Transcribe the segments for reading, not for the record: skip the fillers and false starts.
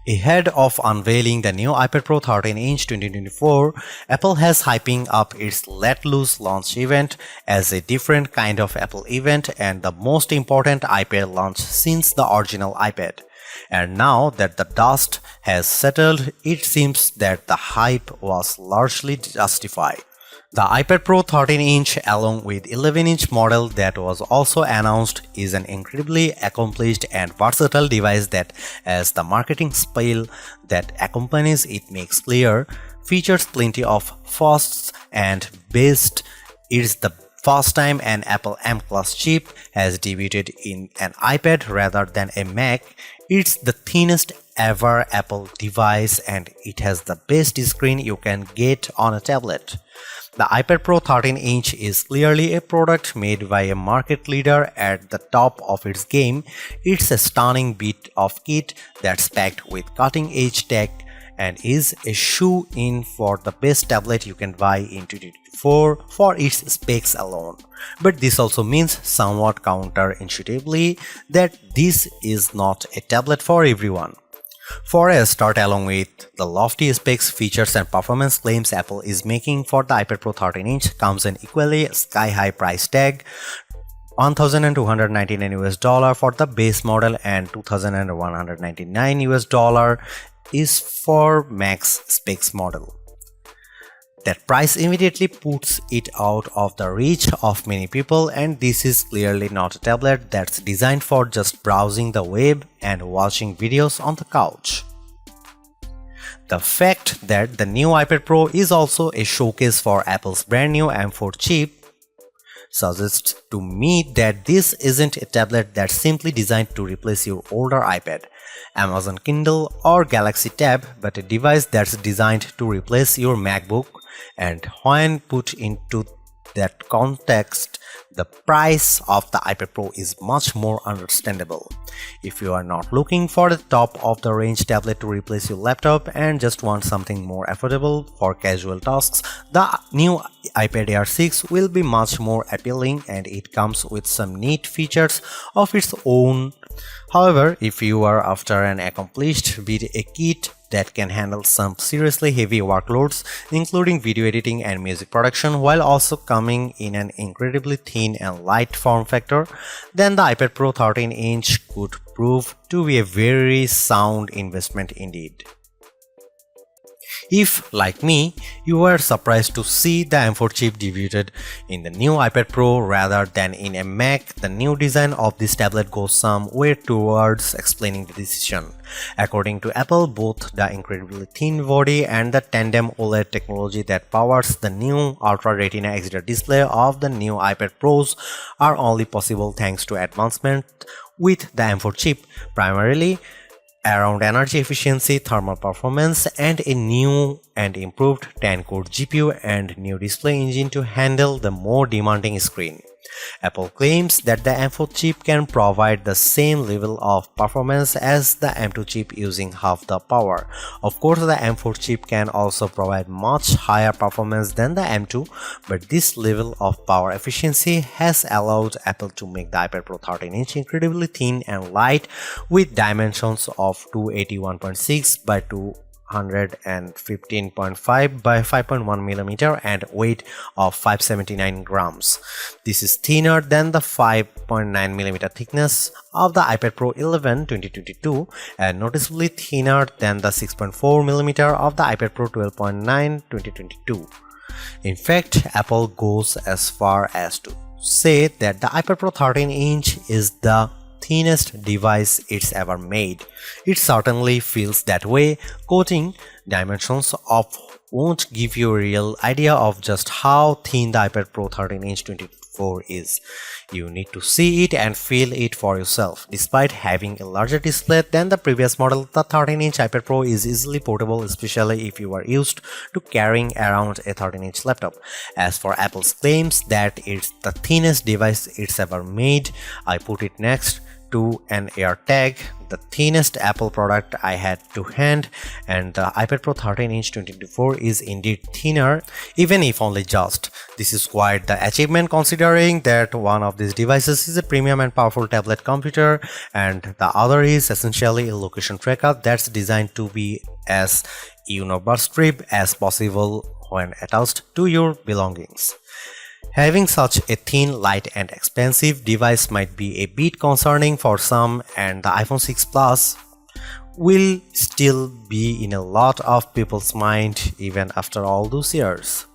Ahead of unveiling the new iPad Pro 13-inch 2024, Apple has hyping up its Let Loose launch event as a different kind of Apple event and the most important iPad launch since the original iPad. And now that the dust has settled, it seems that the hype was largely justified. The iPad Pro 13-inch along with 11-inch model that was also announced is an incredibly accomplished and versatile device that, as the marketing spiel that accompanies it makes clear, features plenty of firsts and best. It's the first time an Apple M-Class chip has debuted in an iPad rather than a Mac. It's the thinnest ever Apple device and it has the best screen you can get on a tablet. The iPad Pro 13-inch is clearly a product made by a market leader at the top of its game. It's a stunning bit of kit that's packed with cutting-edge tech and is a shoe-in for the best tablet you can buy in 2024 for its specs alone. But this also means somewhat counterintuitively that this is not a tablet for everyone. For a start, along with the lofty specs, features and performance claims Apple is making for the iPad Pro 13-inch comes an equally sky-high price tag, $1,299 for the base model and $2,199 is for max specs model. That price immediately puts it out of the reach of many people, and this is clearly not a tablet that's designed for just browsing the web and watching videos on the couch. The fact that the new iPad Pro is also a showcase for Apple's brand new M4 chip suggests to me that this isn't a tablet that's simply designed to replace your older iPad, Amazon Kindle or Galaxy Tab, but a device that's designed to replace your MacBook. And when put into that context, the price of the iPad Pro is much more understandable. If you are not looking for the top of the range tablet to replace your laptop and just want something more affordable for casual tasks, the new iPad Air 6 will be much more appealing and it comes with some neat features of its own. However, if you are after an accomplished with a kit that can handle some seriously heavy workloads, including video editing and music production, while also coming in an incredibly thin and light form factor, then the iPad Pro 13-inch could prove to be a very sound investment indeed. If, like me, you were surprised to see the M4 chip debuted in the new iPad Pro rather than in a Mac, the new design of this tablet goes some way towards explaining the decision. According to Apple, both the incredibly thin body and the tandem OLED technology that powers the new Ultra Retina XDR display of the new iPad Pros are only possible thanks to advancement with the M4 chip, primarily around energy efficiency, thermal performance, and a new and improved 10-core GPU and new display engine to handle the more demanding screen. Apple claims that the M4 chip can provide the same level of performance as the M2 chip using half the power. Of course, the M4 chip can also provide much higher performance than the M2, but this level of power efficiency has allowed Apple to make the iPad Pro 13-inch incredibly thin and light with dimensions of 281.6 by 215.5 by 5.1 mm and weight of 579 grams. This is thinner than the 5.9 mm thickness of the iPad Pro 11 2022 and noticeably thinner than the 6.4 mm of the iPad Pro 12.9 2022. In fact, Apple goes as far as to say that the iPad Pro 13-inch is the thinnest device it's ever made. It certainly feels that way. Quoting, "Dimensions of won't give you a real idea of just how thin the iPad Pro 13-inch 2024 is. You need to see it and feel it for yourself. Despite having a larger display than the previous model, the 13-inch iPad Pro is easily portable, especially if you are used to carrying around a 13-inch laptop. As for Apple's claims that it's the thinnest device it's ever made, I put it next to an AirTag, the thinnest Apple product I had to hand, and the iPad Pro 13-inch 2024 is indeed thinner, even if only just. This is quite the achievement considering that one of these devices is a premium and powerful tablet computer and the other is essentially a location tracker that's designed to be as universal as possible when attached to your belongings. Having such a thin, light and expensive device might be a bit concerning for some, and the iPhone 6 Plus will still be in a lot of people's mind even after all those years.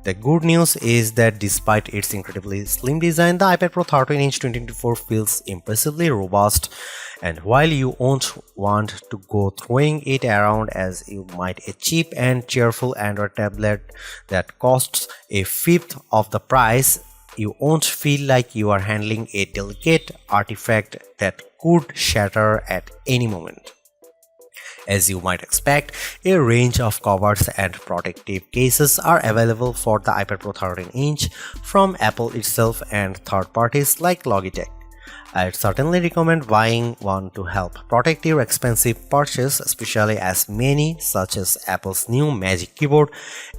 The good news is that despite its incredibly slim design, the iPad Pro 13-inch 2024 feels impressively robust, and while you won't want to go throwing it around as you might a cheap and cheerful Android tablet that costs a fifth of the price, you won't feel like you are handling a delicate artifact that could shatter at any moment. As you might expect, a range of covers and protective cases are available for the iPad Pro 13-inch from Apple itself and third parties like Logitech. I'd certainly recommend buying one to help protect your expensive purchase, especially as many, such as Apple's new Magic Keyboard,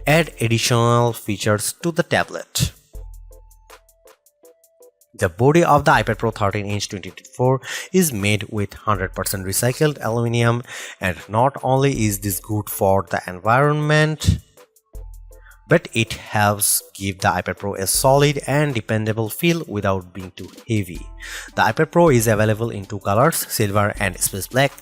add additional features to the tablet. The body of the iPad Pro 13-inch 2024 is made with 100% recycled aluminum, and not only is this good for the environment, but it helps give the iPad Pro a solid and dependable feel without being too heavy. The iPad Pro is available in two colors, silver and space black,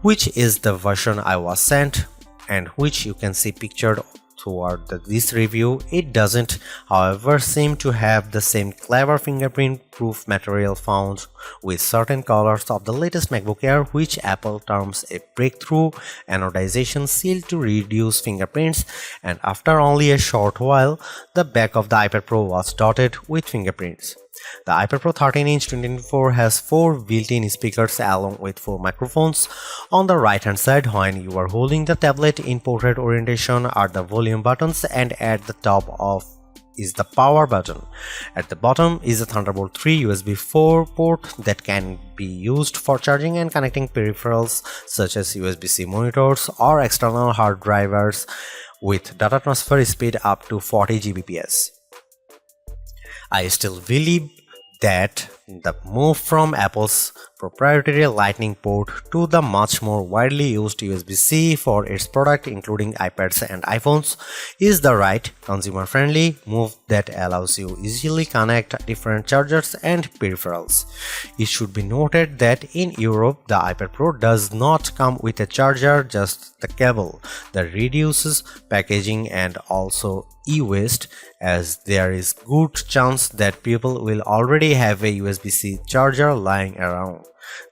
which is the version I was sent and which you can see pictured toward this review. It doesn't, however, seem to have the same clever fingerprint-proof material found with certain colors of the latest MacBook Air, which Apple terms a breakthrough anodization seal to reduce fingerprints, and after only a short while, the back of the iPad Pro was dotted with fingerprints. The iPad Pro 13-inch 2024 has 4 built-in speakers along with 4 microphones. On the right hand side, when you are holding the tablet in portrait orientation, are the volume buttons, and at the top is the power button. At the bottom is a Thunderbolt 3 USB 4 port that can be used for charging and connecting peripherals such as USB-C monitors or external hard drivers with data transfer speed up to 40 Gbps. I still believe that the move from Apple's proprietary Lightning port to the much more widely used USB-C for its product including iPads and iPhones is the right consumer-friendly move that allows you easily connect different chargers and peripherals. It should be noted that in Europe the iPad Pro does not come with a charger, just the cable. That reduces packaging and also e-waste, as there is good chance that people will already have a USB-C charger lying around.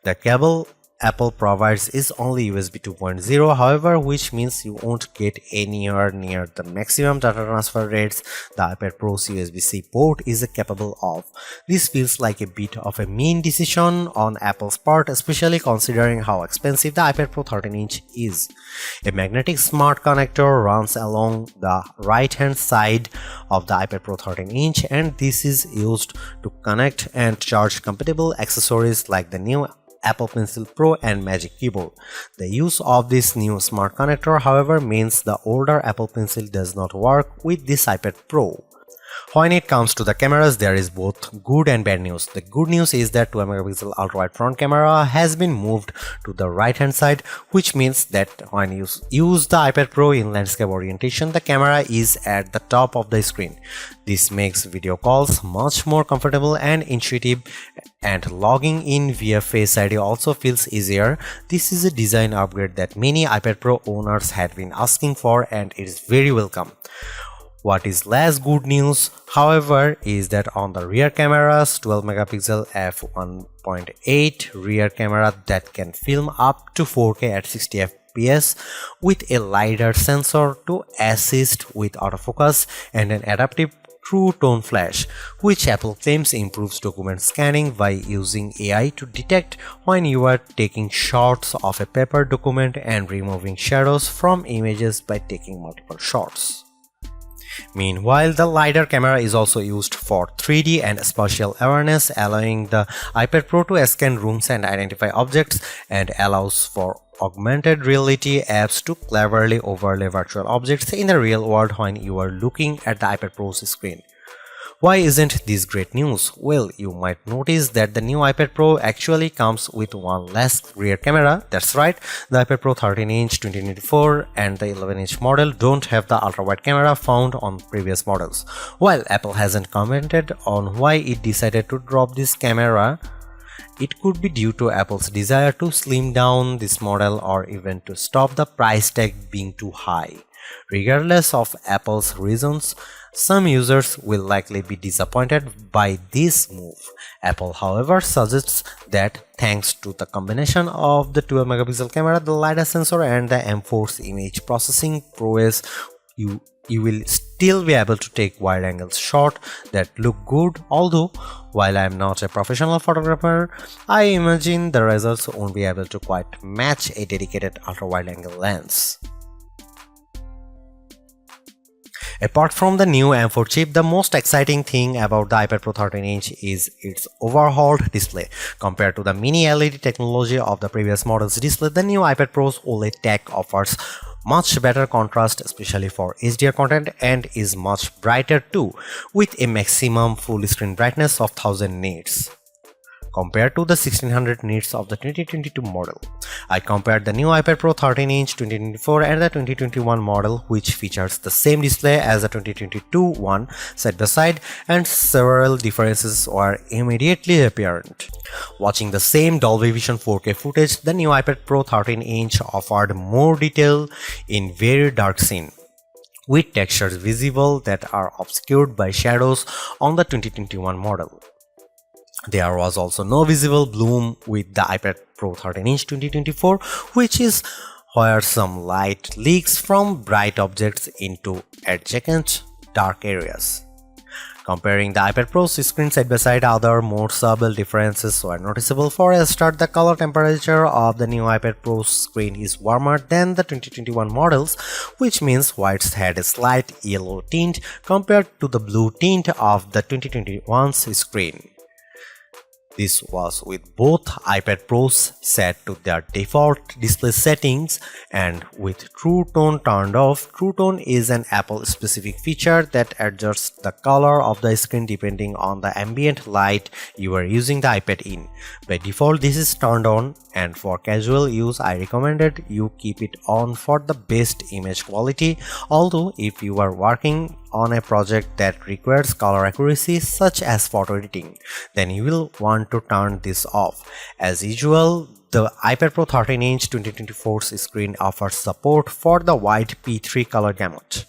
The cable Apple provides is only USB 2.0, however, which means you won't get anywhere near the maximum data transfer rates the iPad Pro's USB-C port is capable of. This feels like a bit of a mean decision on Apple's part, especially considering how expensive the iPad Pro 13-inch is. A magnetic smart connector runs along the right-hand side of the iPad Pro 13-inch, and this is used to connect and charge compatible accessories like the new Apple Pencil Pro and Magic Keyboard. The use of this new smart connector, however, means the older Apple Pencil does not work with this iPad Pro. When it comes to the cameras, there is both good and bad news. The good news is that 12-megapixel ultra-wide front camera has been moved to the right hand side, which means that when you use the iPad Pro in landscape orientation, the camera is at the top of the screen. This makes video calls much more comfortable and intuitive, and logging in via Face ID also feels easier. This is a design upgrade that many iPad Pro owners had been asking for, and it is very welcome. What is less good news, however, is that on the rear cameras, 12-megapixel f1.8 rear camera that can film up to 4K at 60 fps with a LiDAR sensor to assist with autofocus and an adaptive True Tone Flash, which Apple claims improves document scanning by using AI to detect when you are taking shots of a paper document and removing shadows from images by taking multiple shots. Meanwhile, the LiDAR camera is also used for 3D and spatial awareness, allowing the iPad Pro to scan rooms and identify objects, and allows for augmented reality apps to cleverly overlay virtual objects in the real world when you are looking at the iPad Pro's screen. Why isn't this great news? Well, you might notice that the new iPad Pro actually comes with one less rear camera. That's right, the iPad Pro 13-inch 2024 and the 11-inch model don't have the ultra-wide camera found on previous models. While Apple hasn't commented on why it decided to drop this camera, it could be due to Apple's desire to slim down this model or even to stop the price tag being too high. Regardless of Apple's reasons, some users will likely be disappointed by this move. Apple, however, suggests that thanks to the combination of the 12-megapixel camera, the LiDAR sensor, and the M4's image processing prowess, you will still be able to take wide-angle shots that look good. Although, while I am not a professional photographer, I imagine the results won't be able to quite match a dedicated ultra-wide-angle lens. Apart from the new M4 chip, the most exciting thing about the iPad Pro 13-inch is its overhauled display. Compared to the mini LED technology of the previous model's display, the new iPad Pro's OLED tech offers much better contrast, especially for HDR content, and is much brighter too, with a maximum full screen brightness of 1000 nits. Compared to the 1600 nits of the 2022 model. I compared the new iPad Pro 13-inch 2024 and the 2021 model, which features the same display as the 2022 one side by side, and several differences were immediately apparent. Watching the same Dolby Vision 4K footage, the new iPad Pro 13-inch offered more detail in very dark scene, with textures visible that are obscured by shadows on the 2021 model. There was also no visible bloom with the iPad Pro 13-inch 2024, which is where some light leaks from bright objects into adjacent dark areas. Comparing the iPad Pro's screen side by side, other more subtle differences were noticeable. For a start, the color temperature of the new iPad Pro's screen is warmer than the 2021 models, which means whites had a slight yellow tint compared to the blue tint of the 2021's screen. This was with both iPad Pros set to their default display settings and with True Tone turned off. True Tone is an Apple-specific feature that adjusts the color of the screen depending on the ambient light you are using the iPad in. By default, this is turned on, and for casual use, I recommended you keep it on for the best image quality. Although, if you are working on a project that requires color accuracy such as photo editing, then you will want to turn this off. As usual, the iPad Pro 13-inch 2024's screen offers support for the wide P3 color gamut.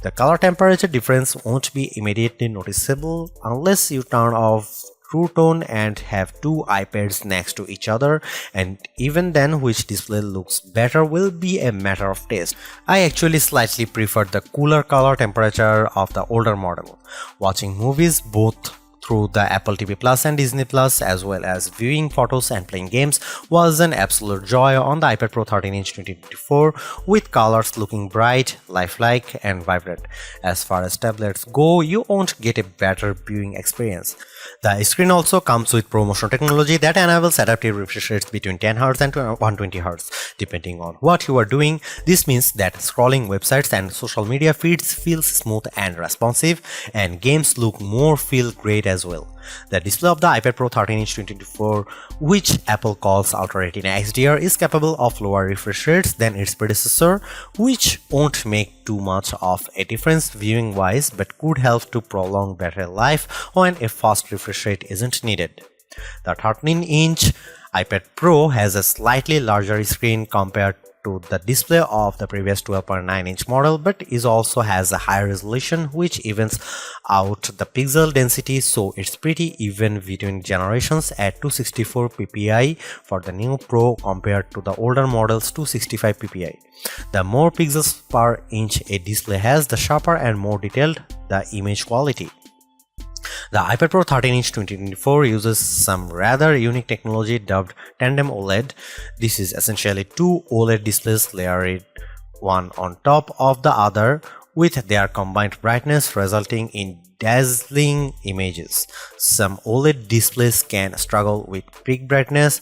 The color temperature difference won't be immediately noticeable unless you turn off True Tone and have two iPads next to each other, and even then which display looks better will be a matter of taste. I actually slightly prefer the cooler color temperature of the older model. Watching movies both through the Apple TV Plus and Disney Plus, as well as viewing photos and playing games, was an absolute joy on the iPad Pro 13-inch 2024, with colors looking bright, lifelike, and vibrant. As far as tablets go, you won't get a better viewing experience. The screen also comes with ProMotion technology that enables adaptive refresh rates between 10Hz and 120Hz, depending on what you are doing. This means that scrolling websites and social media feeds feels smooth and responsive, and games feel great as well. The display of the iPad Pro 13-inch 2024, which Apple calls Ultra Retina XDR, is capable of lower refresh rates than its predecessor, which won't make too much of a difference viewing wise but could help to prolong battery life when a fast refresh rate isn't needed. The 13-inch iPad Pro has a slightly larger screen compared to the display of the previous 12.9-inch model, but it also has a higher resolution which evens out the pixel density, so it's pretty even between generations at 264 ppi for the new Pro compared to the older model's 265 ppi. The more pixels per inch a display has, the sharper and more detailed the image quality. The iPad Pro 13-inch 2024 uses some rather unique technology dubbed Tandem OLED. This is essentially two OLED displays layered one on top of the other with their combined brightness resulting in dazzling images. Some OLED displays can struggle with peak brightness,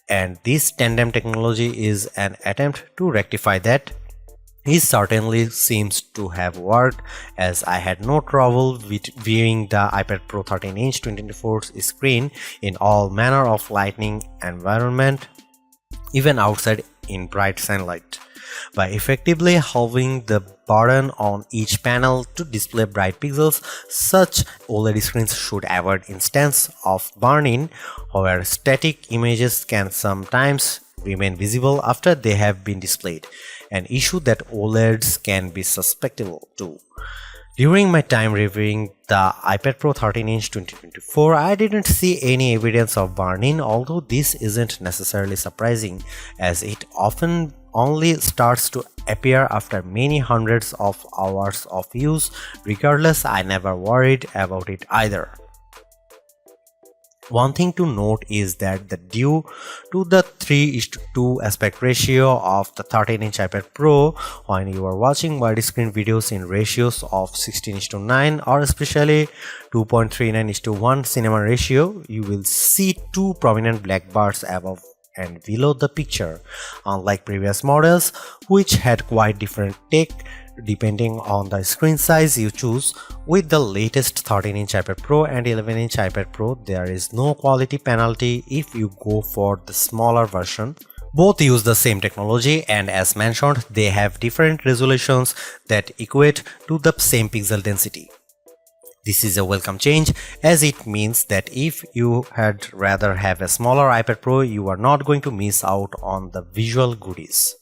and this tandem technology is an attempt to rectify that. It certainly seems to have worked, as I had no trouble with viewing the iPad Pro 13-inch 2024 screen in all manner of lighting environment, even outside in bright sunlight. By effectively halving the burden on each panel to display bright pixels, such OLED screens should avoid instances of burn-in, where static images can sometimes remain visible after they have been displayed, an issue that OLEDs can be susceptible to. During my time reviewing the iPad Pro 13-inch 2024, I didn't see any evidence of burn-in, although this isn't necessarily surprising, as it often only starts to appear after many hundreds of hours of use. Regardless, I never worried about it either. One thing to note is that due to the 3:2 aspect ratio of the 13-inch iPad Pro, when you are watching widescreen videos in ratios of 16:9 or especially 2.39:1 cinema ratio, you will see two prominent black bars above and below the picture, unlike previous models which had quite different tech depending on the screen size you choose. With the latest 13-inch iPad Pro and 11-inch iPad Pro, there is no quality penalty if you go for the smaller version. Both use the same technology, and as mentioned, they have different resolutions that equate to the same pixel density. This is a welcome change, as it means that if you had rather have a smaller iPad Pro, you are not going to miss out on the visual goodies.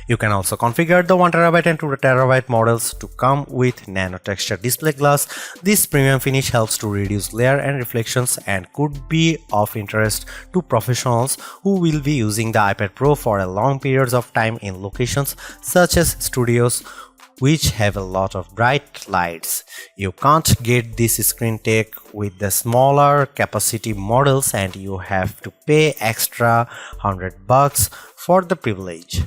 You can also configure the 1TB and 2TB models to come with nano texture display glass. This premium finish helps to reduce glare and reflections and could be of interest to professionals who will be using the iPad Pro for a long periods of time in locations such as studios which have a lot of bright lights. You can't get this screen tech with the smaller capacity models, and you have to pay extra $100 for the privilege.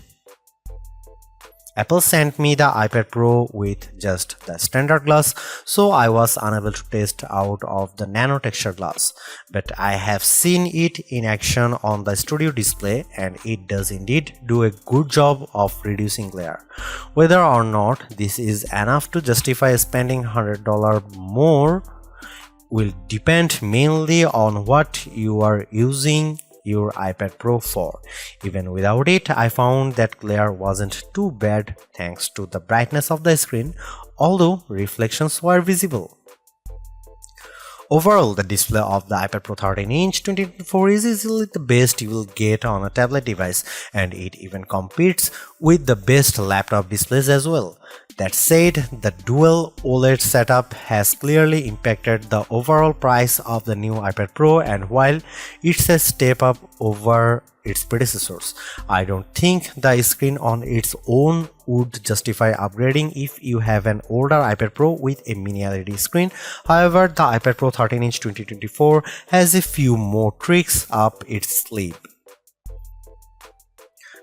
Apple sent me the iPad Pro with just the standard glass, so I was unable to test out of the nano texture glass, but I have seen it in action on the studio display, and it does indeed do a good job of reducing glare. Whether or not this is enough to justify spending $100 more will depend mainly on what you are using your iPad Pro for. Even without it, I found that glare wasn't too bad thanks to the brightness of the screen, although reflections were visible. Overall, the display of the iPad Pro 13-inch 2024 is easily the best you will get on a tablet device, and it even competes with the best laptop displays as well. That said, the dual OLED setup has clearly impacted the overall price of the new iPad Pro, and while it's a step up over its predecessors, I don't think the screen on its own would justify upgrading if you have an older iPad Pro with a mini LED screen. However, the iPad Pro 13-inch 2024 has a few more tricks up its sleeve.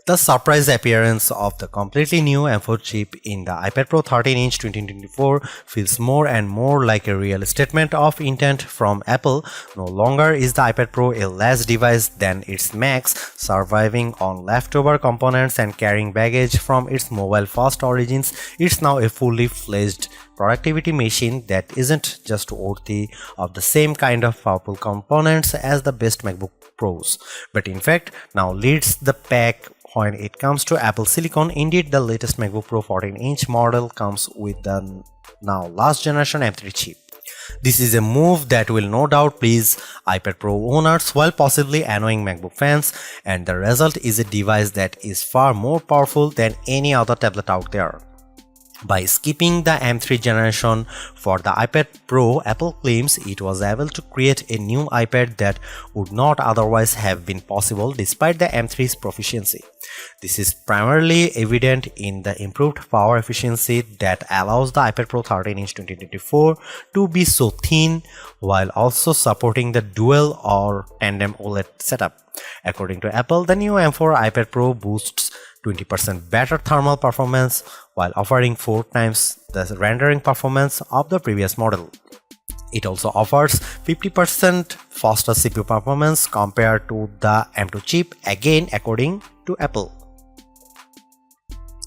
The surprise appearance of the completely new M4 chip in the iPad Pro 13-inch 2024 feels more and more like a real statement of intent from Apple. No longer is the iPad Pro a less device than its max, surviving on leftover components and carrying baggage from its mobile-first origins. It's now a fully fledged productivity machine that isn't just worthy of the same kind of powerful components as the best MacBook Pros, but in fact now leads the pack when it comes to Apple Silicon. Indeed, the latest MacBook Pro 14-inch model comes with the now last generation M3 chip. This is a move that will no doubt please iPad Pro owners while possibly annoying MacBook fans, and the result is a device that is far more powerful than any other tablet out there. By skipping the M3 generation for the iPad Pro, Apple claims it was able to create a new iPad that would not otherwise have been possible despite the M3's proficiency. This is primarily evident in the improved power efficiency that allows the iPad Pro 13-inch 2024 to be so thin while also supporting the dual or tandem OLED setup. According to Apple, the new M4 iPad Pro boasts 20% better thermal performance, while offering 4 times the rendering performance of the previous model. It also offers 50% faster CPU performance compared to the M2 chip, again according to Apple.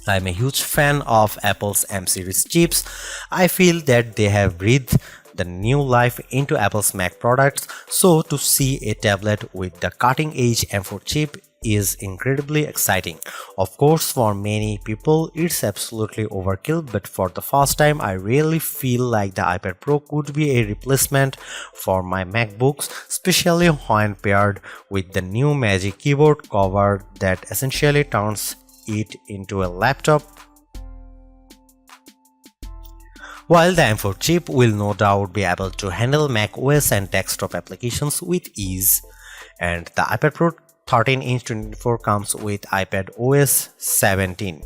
I'm a huge fan of Apple's M series chips. I feel that they have breathed the new life into Apple's Mac products, so to see a tablet with the cutting-edge M4 chip is incredibly exciting. Of course, for many people it's absolutely overkill, but for the first time I really feel like the iPad Pro could be a replacement for my MacBooks, especially when paired with the new Magic Keyboard cover that essentially turns it into a laptop. While the M4 chip will no doubt be able to handle Mac OS and desktop applications with ease, and the iPad Pro 13-inch 24 comes with iPad OS 17,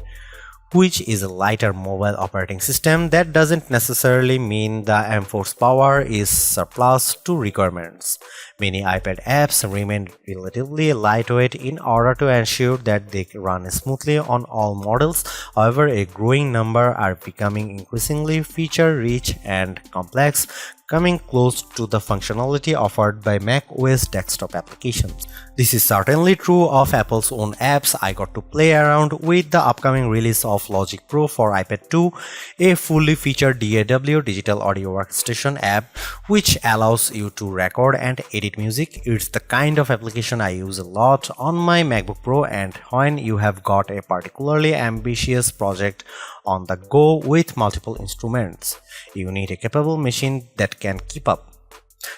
which is a lighter mobile operating system. That doesn't necessarily mean the M4's power is surplus to requirements. Many iPad apps remain relatively lightweight in order to ensure that they run smoothly on all models. However, a growing number are becoming increasingly feature-rich and complex, coming close to the functionality offered by Mac OS desktop applications. This is certainly true of Apple's own apps. I got to play around with the upcoming release of Logic Pro for iPad 2, a fully featured DAW digital audio workstation app which allows you to record and edit music. It's the kind of application I use a lot on my MacBook Pro, and when you have got a particularly ambitious project on the go with multiple instruments, you need a capable machine that can keep up.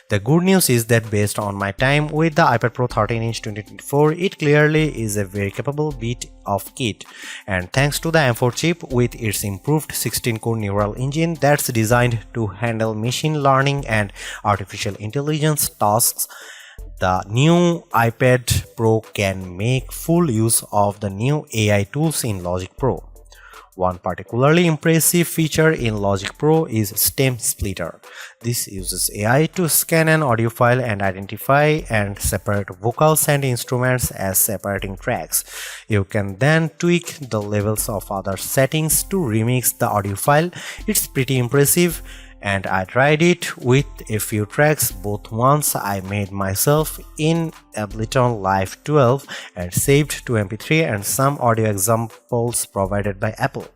The good news is that based on my time with the iPad Pro 13-inch 2024, it clearly is a very capable bit of kit, and thanks to the M4 chip with its improved 16-core neural engine that's designed to handle machine learning and artificial intelligence tasks, the new iPad Pro can make full use of the new AI tools in Logic Pro. One particularly impressive feature in Logic Pro is Stem Splitter. This uses AI to scan an audio file and identify and separate vocals and instruments as separating tracks. You can then tweak the levels of other settings to remix the audio file. It's pretty impressive, and I tried it with a few tracks, both ones I made myself in Ableton Live 12 and saved to MP3, and some audio examples provided by Apple.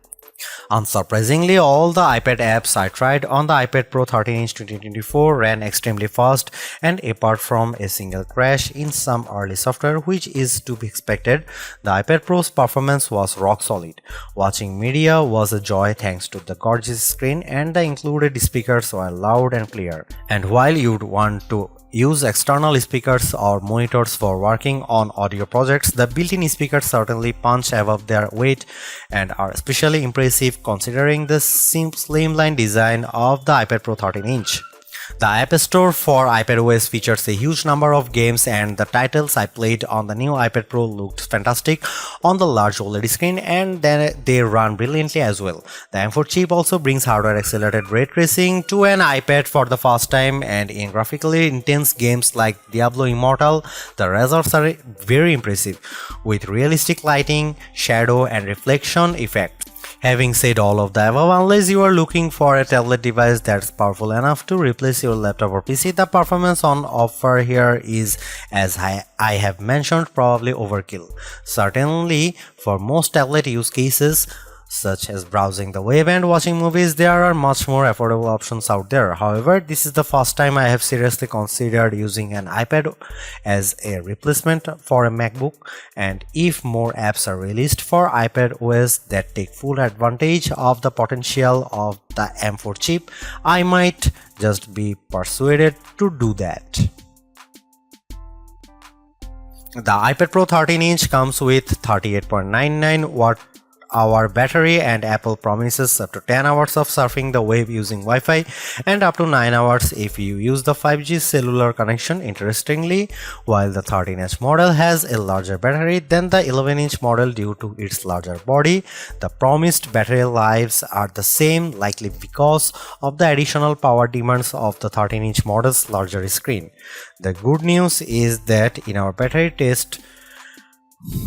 Unsurprisingly, all the iPad apps I tried on the iPad Pro 13-inch 2024 ran extremely fast, and apart from a single crash in some early software, which is to be expected, the iPad Pro's performance was rock solid. Watching media was a joy thanks to the gorgeous screen, and the included speakers were loud and clear. And while you'd want to use external speakers or monitors for working on audio projects, the built-in speakers certainly punch above their weight and are especially impressive considering the slimline design of the iPad Pro 13-inch. The App Store for iPadOS features a huge number of games, and the titles I played on the new iPad Pro looked fantastic on the large OLED screen, and then they run brilliantly as well. The M4 chip also brings hardware accelerated ray tracing to an iPad for the first time, and in graphically intense games like Diablo Immortal, the results are very impressive, with realistic lighting, shadow, and reflection effects. Having said all of the above, unless you are looking for a tablet device that's powerful enough to replace your laptop or PC, the performance on offer here is, as I have mentioned, probably overkill. Certainly, for most tablet use cases, such as browsing the web and watching movies, there are much more affordable options out there. However, this is the first time I have seriously considered using an iPad as a replacement for a MacBook, and if more apps are released for iPad OS that take full advantage of the potential of the M4 chip, I might just be persuaded to do that. The iPad Pro 13-inch comes with 38.99 watt-hour battery, and Apple promises up to 10 hours of surfing the web using Wi-Fi and up to 9 hours if you use the 5G cellular connection. Interestingly, while the 13-inch model has a larger battery than the 11-inch model due to its larger body, the promised battery lives are the same, likely because of the additional power demands of the 13-inch model's larger screen. The good news is that in our battery test,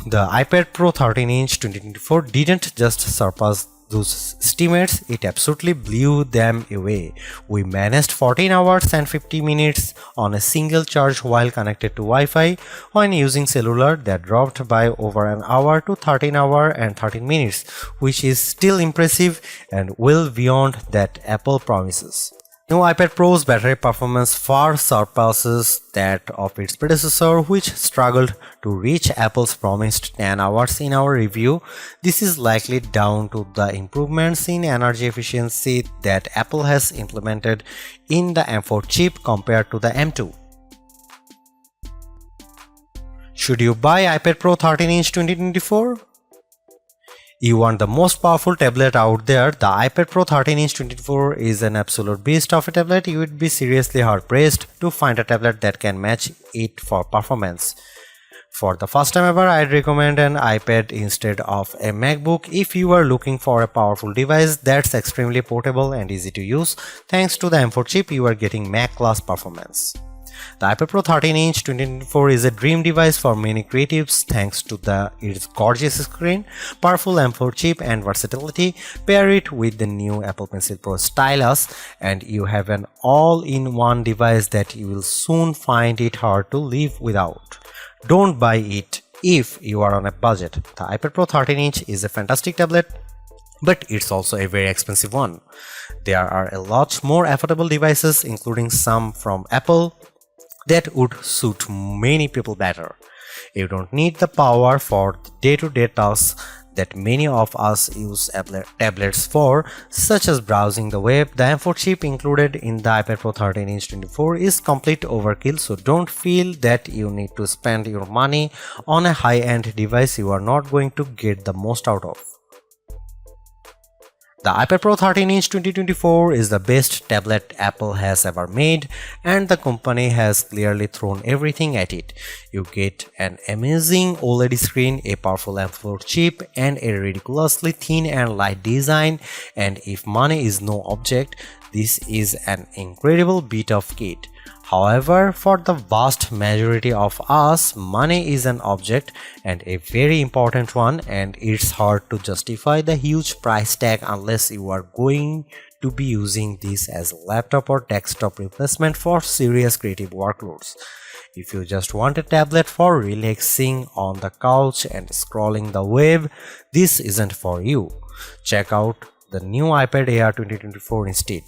the iPad Pro 13-inch 2024 didn't just surpass those estimates, it absolutely blew them away. We managed 14 hours and 50 minutes on a single charge while connected to Wi-Fi. When using cellular, that dropped by over an hour to 13 hours and 13 minutes, which is still impressive and well beyond that Apple promises. New iPad Pro's battery performance far surpasses that of its predecessor, which struggled to reach Apple's promised 10 hours in our review. This is likely down to the improvements in energy efficiency that Apple has implemented in the M4 chip compared to the M2. Should you buy iPad Pro 13-inch 2024? You want the most powerful tablet out there? The iPad Pro 13-inch 2024 is an absolute beast of a tablet. You would be seriously hard-pressed to find a tablet that can match it for performance. For the first time ever, I'd recommend an iPad instead of a MacBook if you are looking for a powerful device that's extremely portable and easy to use. Thanks to the M4 chip, you are getting Mac-class performance. The iPad Pro 13-inch 2024 is a dream device for many creatives thanks to its gorgeous screen, powerful M4 chip and versatility. Pair it with the new Apple Pencil Pro stylus and you have an all-in-one device that you will soon find it hard to live without. Don't buy it if you are on a budget. The iPad Pro 13-inch is a fantastic tablet, but it's also a very expensive one. There are a lot more affordable devices, including some from Apple, that would suit many people better. You don't need the power for day-to-day tasks that many of us use tablets for, such as browsing the web. The M4 chip included in the iPad Pro 13-inch 24 is complete overkill, so don't feel that you need to spend your money on a high-end device you are not going to get the most out of. The iPad Pro 13-inch 2024 is the best tablet Apple has ever made, and the company has clearly thrown everything at it. You get an amazing OLED screen, a powerful M4 chip, and a ridiculously thin and light design, and if money is no object, this is an incredible bit of kit. However, for the vast majority of us, money is an object and a very important one, and it's hard to justify the huge price tag unless you are going to be using this as a laptop or desktop replacement for serious creative workloads. If you just want a tablet for relaxing on the couch and scrolling the web, this isn't for you. Check out the new iPad Air 2024 instead.